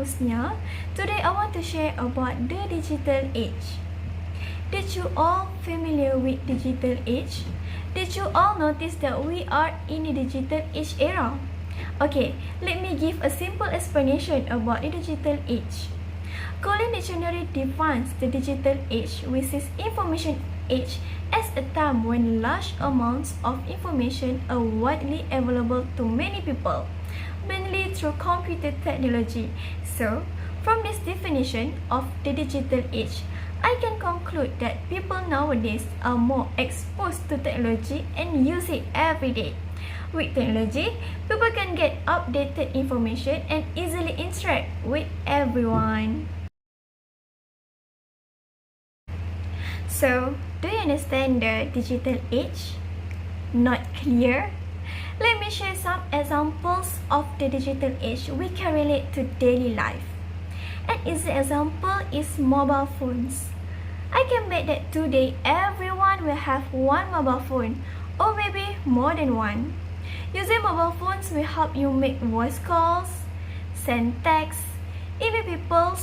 Husnia. Today I want to share about the digital age. Did you all familiar with digital age? Did you all notice that we are in the digital age era? Okay, let me give a simple explanation about the digital age. Collins Dictionary defines the digital age, which is information age, as a time when large amounts of information are widely available to many people, mainly through computer technology. So, from this definition of the digital age, I can conclude that people nowadays are more exposed to technology and use it every day. With technology, people can get updated information and easily interact with everyone. So, do you understand the digital age? Not clear? Let me share some examples of the digital age we can relate to daily life. An easy example is mobile phones. I can bet that today everyone will have one mobile phone or maybe more than one. Using mobile phones will help you make voice calls, send texts, email people,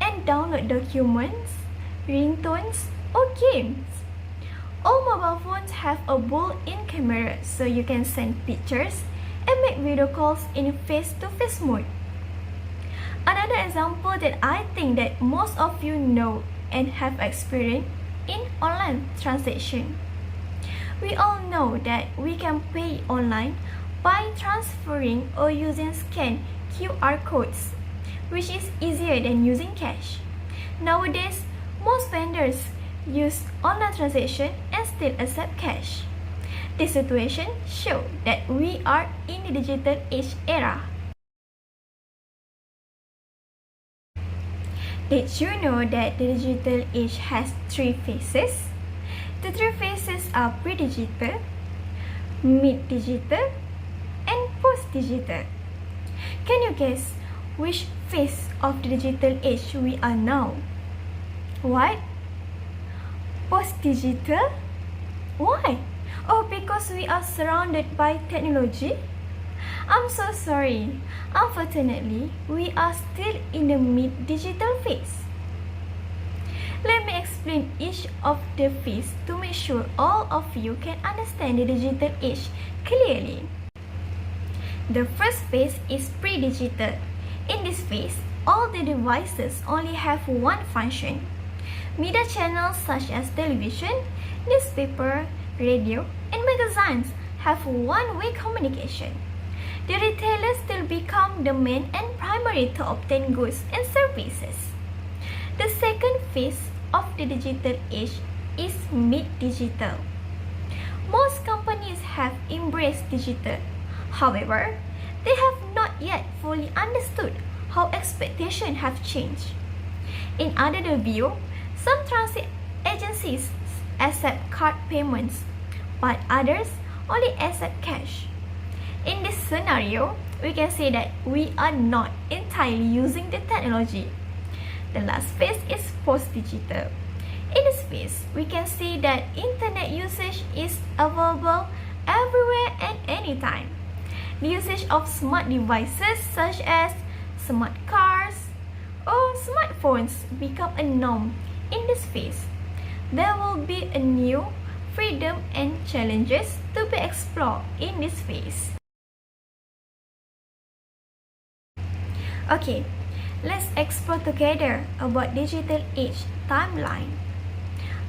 and download documents, ringtones, or games. All mobile phones have a built-in camera so you can send pictures and make video calls in face-to-face mode. Another example that I think that most of you know and have experienced in online transaction. We all know that we can pay online by transferring or using scanned QR codes, which is easier than using cash. Nowadays, most vendors use online transaction and still accept cash. This situation shows that we are in the digital age era. Did you know that the digital age has three phases? The three phases are pre-digital, mid-digital, and post-digital. Can you guess which phase of the digital age we are now? What? Post-digital? Why? Oh, because we are surrounded by technology? I'm so sorry. Unfortunately, we are still in the mid-digital phase. Let me explain each of the phases to make sure all of you can understand the digital age clearly. The first phase is pre-digital. In this phase, all the devices only have one function. Media channels such as television, newspaper, radio, and magazines have one-way communication. The retailers still become the main and primary to obtain goods and services. The second phase of the digital age is mid-digital. Most companies have embraced digital. However, they have not yet fully understood how expectations have changed. In other view, some transit agencies accept card payments, but others only accept cash. In this scenario, we can say that we are not entirely using the technology. The last phase is post-digital. In this phase, we can see that internet usage is available everywhere and anytime. The usage of smart devices such as smart cars or smartphones become a norm in this phase. There will be a new freedom and challenges to be explored in this phase. Okay, let's explore together about digital age timeline.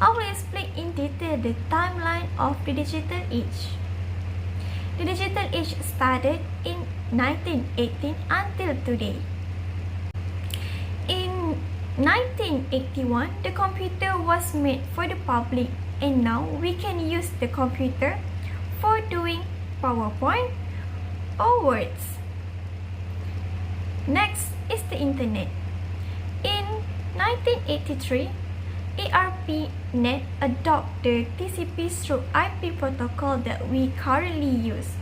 I will explain in detail the timeline of the digital age. The digital age started in 1918 until today. In 1981, the computer was made for the public, and now we can use the computer for doing PowerPoint or words. Next is the internet. In 1983, ARPANET adopted the TCP through IP protocol that we currently use.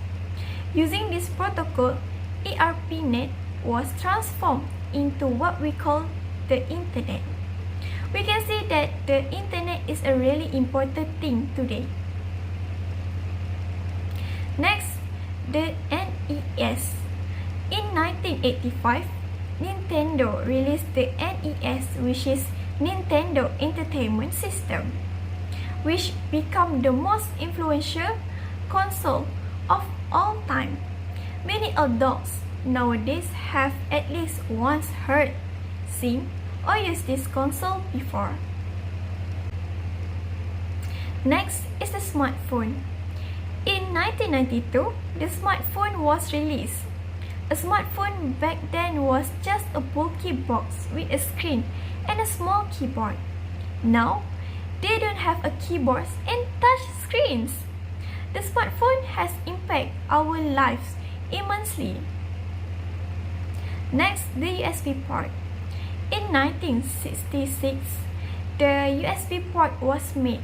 Using this protocol, ARPANET was transformed into what we call the internet. We can see that the internet is a really important thing today. Next, the NES. In 1985, Nintendo released the NES, which is Nintendo Entertainment System, which became the most influential console of all time. Many adults nowadays have at least once heard, seen, or used this console before. Next is the smartphone. In 1992, the smartphone was released. A smartphone back then was just a bulky box with a screen and a small keyboard. Now, they don't have a keyboards and touch screens. The smartphone has impacted our lives immensely. Next, the USB port. In 1966, the USB port was made,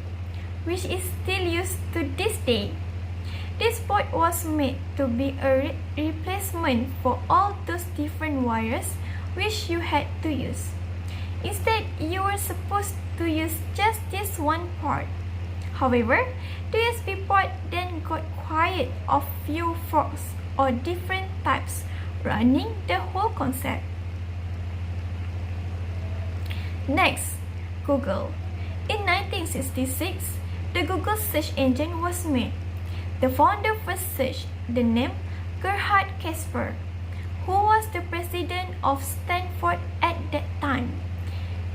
which is still used to this day. This port was made to be a replacement for all those different wires which you had to use. Instead, you were supposed to use just this one port. However, the USB port then got quiet of few forks or different types running the whole concept. Next, Google. In 1966, the Google search engine was made. The founder first searched the name Gerhard Casper, who was the president of Stanford at that time.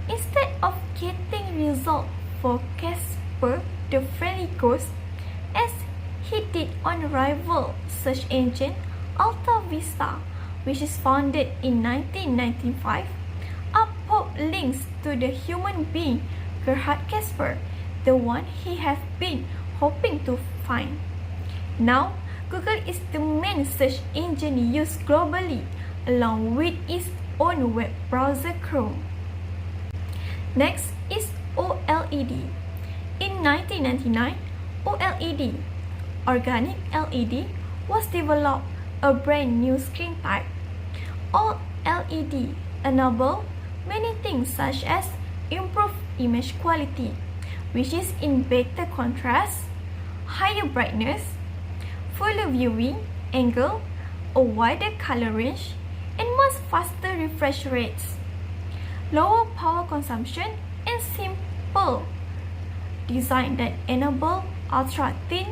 Instead of getting results for Casper, the friendly ghost, as he did on rival search engine Alta Vista, which is founded in 1995, up popped links to the human being Gerhard Casper, the one he had been hoping to find. Now, Google is the main search engine used globally, along with its own web browser Chrome. Next is OLED. In 1999, OLED, organic LED, was developed, a brand new screen type. OLED enable many things such as improved image quality, which is in better contrast, higher brightness, fuller viewing angle, a wider color range, and much faster refresh rates, lower power consumption, and simple design that enable ultra-thin,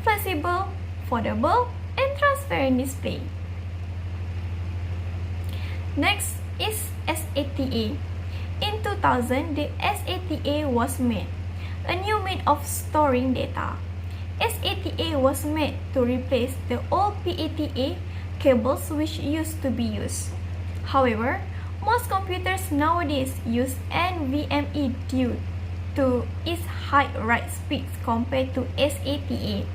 flexible, foldable, and transparent display. Next is SATA. In 2000, the SATA was made, a new method of storing data. SATA was made to replace the old PATA cables which used to be used. However, most computers nowadays use NVMe due to its high write speeds compared to SATA.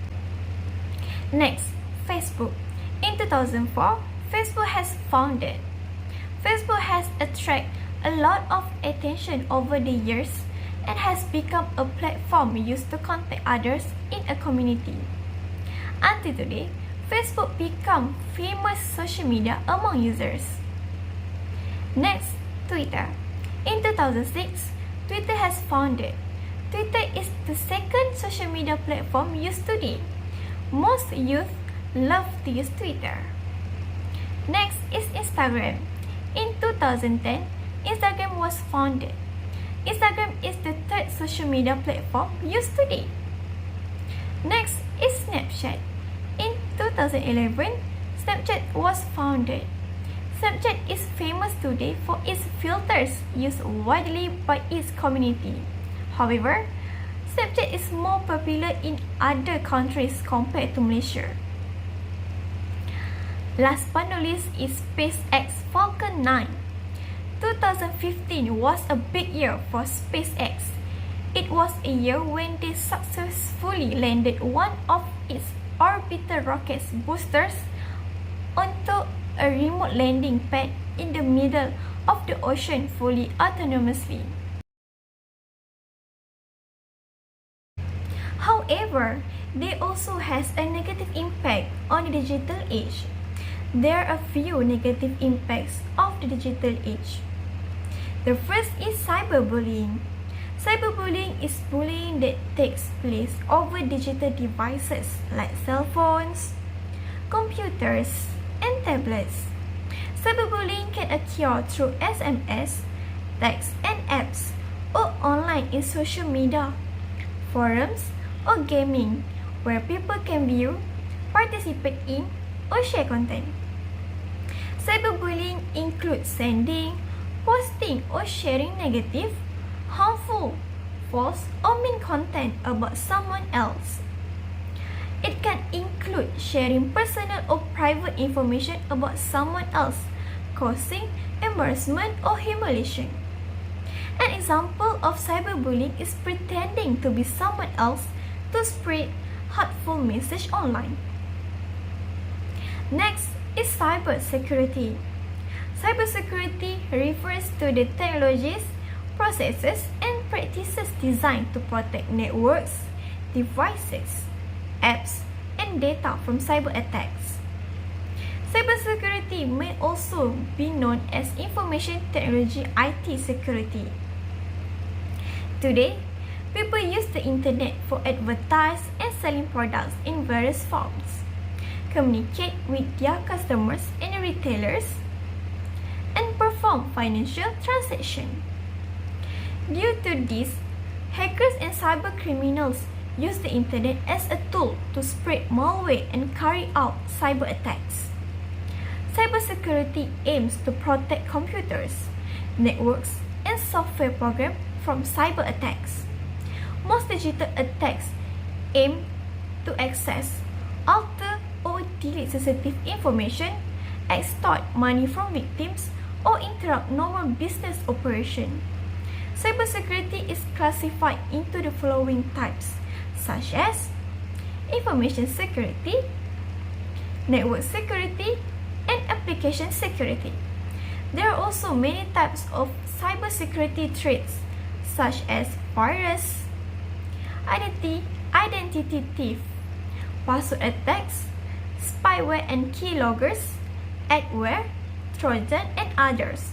Next, Facebook. In 2004, Facebook has founded. Facebook has attracted a lot of attention over the years and has become a platform used to contact others in a community. Until today, Facebook became famous social media among users. Next, Twitter. In 2006, Twitter has founded. Twitter is the second social media platform used today. Most youth love to use Twitter. Next is Instagram. In 2010, Instagram was founded. Instagram is the third social media platform used today. Next is Snapchat. In 2011, Snapchat was founded. Snapchat is famous today for its filters used widely by its community. However, Snapchat is more popular in other countries compared to Malaysia. Last but not least is SpaceX Falcon 9. 2015 was a big year for SpaceX. It was a year when they successfully landed one of its orbital rocket boosters onto a remote landing pad in the middle of the ocean fully autonomously. However, they also has a negative impact on the digital age. There are a few negative impacts of the digital age. The first is cyberbullying. Cyberbullying is bullying that takes place over digital devices like cell phones, computers, and tablets. Cyberbullying can occur through SMS, text and apps, or online in social media, forums, or gaming, where people can view, participate in, or share content. Cyberbullying includes sending, posting, or sharing negative, harmful, false, or mean content about someone else. It can include sharing personal or private information about someone else, causing embarrassment or humiliation. An example of cyberbullying is pretending to be someone else to spread hurtful message online. Next is cybersecurity. Cybersecurity refers to the technologies, processes, and practices designed to protect networks, devices, apps, and data from cyber attacks. Cybersecurity may also be known as information technology IT security. Today, people use the internet for advertising and selling products in various forms, communicate with their customers and retailers, and perform financial transactions. Due to this, hackers and cyber criminals use the internet as a tool to spread malware and carry out cyber attacks. Cybersecurity aims to protect computers, networks, and software programs from cyber attacks. Most digital attacks aim to access, alter, or delete sensitive information, extort money from victims, or interrupt normal business operation. Cybersecurity is classified into the following types, such as information security, network security, and application security. There are also many types of cybersecurity threats, such as virus, identity thief, password attacks, spyware and keyloggers, adware, trojan, and others.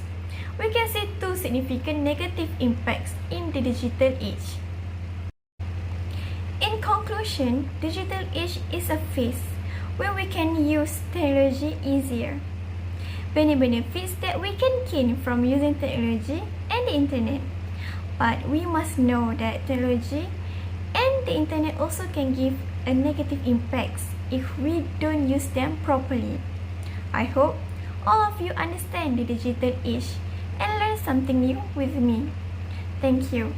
We can see two significant negative impacts in the digital age. In conclusion, digital age is a phase where we can use technology easier. Many benefits that we can gain from using technology and the internet. But we must know that technology and the internet also can give a negative impacts if we don't use them properly. I hope all of you understand the digital age and learn something new with me. Thank you.